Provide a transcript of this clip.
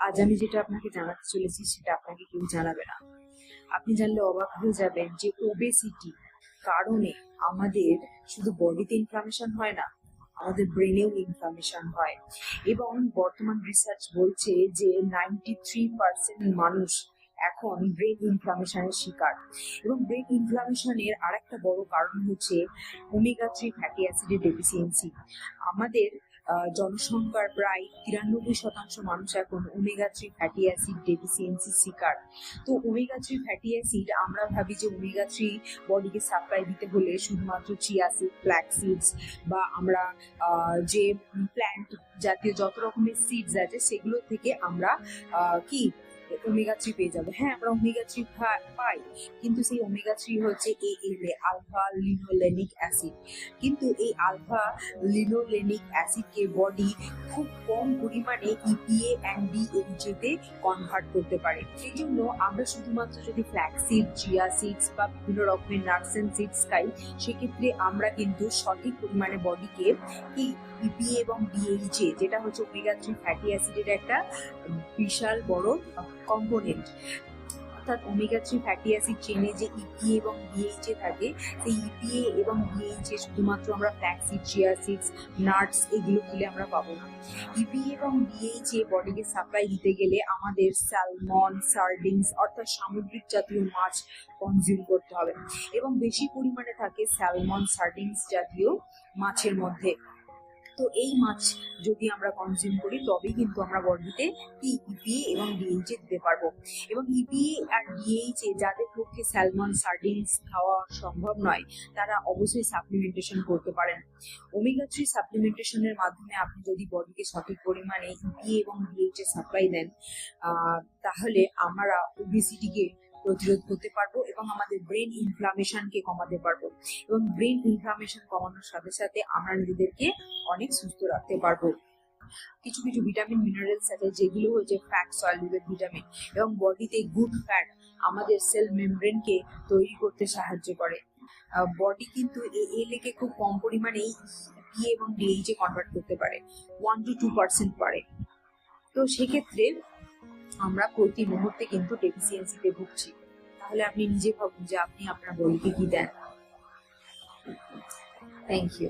আজ আমি যেটা আপনাকে জানাতে চলেছি সেটা আপনাকে কেউ জানাবে না। আপনি জানলে অবাক হয়ে যাবেন যে ওবেসিটি কারণে আমাদের শুধু বডিতে ইনফ্লামেশন হয় না, আমাদের ব্রেনেও ইনফ্লামেশন হয়। এবং বর্তমান রিসার্চ বলছে যে 93% মানুষ এখন ব্রেন ইনফ্লামেশনের শিকার। এবং ব্রেন ইনফ্লামেশনের আরেকটা বড় কারণ হচ্ছে ওমেগা 3 ফ্যাটি অ্যাসিডের ডেফিসিয়েন্সি। আমাদের জনসংখ্যার প্রায় 93% মানুষ এখন ওমেগা 3 ফ্যাটি অ্যাসিড ডেফিসিয়েন্সি শিকার। তো ওমেগা 3 ফ্যাটি অ্যাসিড আমরা ভাবি যে ওমেগা 3 বডিকে সাপ্লাই দিতে হলে শুধুমাত্র চিয়া সিড, ফ্ল্যাক্স সিডস বা আমরা যে প্ল্যান্ট জাতীয় যত রকমের সিডস আছে সেগুলো থেকে আমরা কি ওমেগা 3 পেয়ে যাবো। হ্যাঁ, আমরা ওমেগা 3 পাই, কিন্তু সেই ওমেগা 3 হচ্ছে ALA, আলফা লিনোলেনিক অ্যাসিড। কিন্তু এই আলফা লিনোলেনিক অ্যাসিডকে বডি খুব কম পরিমাণে EPA and DHA তে কনভার্ট করতে পারে। সেই জন্য আমরা শুধুমাত্র যদি ফ্ল্যাক্স সিড, চিয়া সিডস বা বিভিন্ন রকমের নাটস এন্ড সিডস খাই, সেক্ষেত্রে আমরা কিন্তু সঠিক পরিমাণে বডিকে কি EPA এবং DHA, যেটা হচ্ছে ওমেগা 3 ফ্যাটি অ্যাসিডের একটা বিশাল বড় কম্পোনেন্ট, অর্থাৎ ওমেগা 3 ফ্যাটি অ্যাসিড চেনে যে EPA এবং DHA থাকে, সেই EPA এবং DHA শুধুমাত্র আমরা flax seed, chia seeds, nuts এগুলো খেলে আমরা পাবো না। EPA এবং DHA বডিকে সাপ্লাই দিতে গেলে আমাদের স্যালমন, সার্ডিংস অর্থাৎ সামুদ্রিক জাতীয় মাছ কনজিউম করতে হবে, এবং বেশি পরিমাণে থাকে স্যালমন, সার্ডিংস জাতীয় মাছের মধ্যে। তো এই মাছ যদি আমরা কনজিউম করি তবেই কিন্তু আমরা বডিতে EPA এবং DHA দিতে পারবো। এবং EPA আর DHA যাদের পক্ষে স্যালমন, সার্ডিনস খাওয়া সম্ভব নয়, তারা অবশ্যই সাপ্লিমেন্টেশন করতে পারেন। ওমেগা 3 সাপ্লিমেন্টেশনের মাধ্যমে আপনি যদি বডিকে সঠিক পরিমাণে EPA এবং DHA সাপ্লাই দেন, তাহলে আমরা ওবেসিটিকে প্রতিরোধ করতে পারবো এবং আমাদের ব্রেন ইনফ্লামেশনকে কমাতে পারবো। এবং ব্রেন ইনফ্লামেশন কমানোর সাথে সাথে আমরা নিজেদেরকে অনেক সুস্থ রাখতে পারবো। কিছু কিছু ভিটামিন, মিনারেলস আছে যেগুলো হচ্ছে ফ্যাট সলিউবল ভিটামিন, এবং বডিতে গুড ফ্যাট আমাদের সেল মেমব্রেনকে তৈরি করতে সাহায্য করে। বডি কিন্তু ALA কে খুব কম পরিমাণে EPA এবং DHA কনভার্ট করতে পারে, 1 to 2% পারে। তো সেক্ষেত্রে আমরা প্রতি মুহূর্তে কিন্তু ডেফিসিয়েন্সিতে ভুগছি। তাহলে আপনি নিজে ভাবুন যে আপনি আপনার বডিকে কি দেন। Thank you.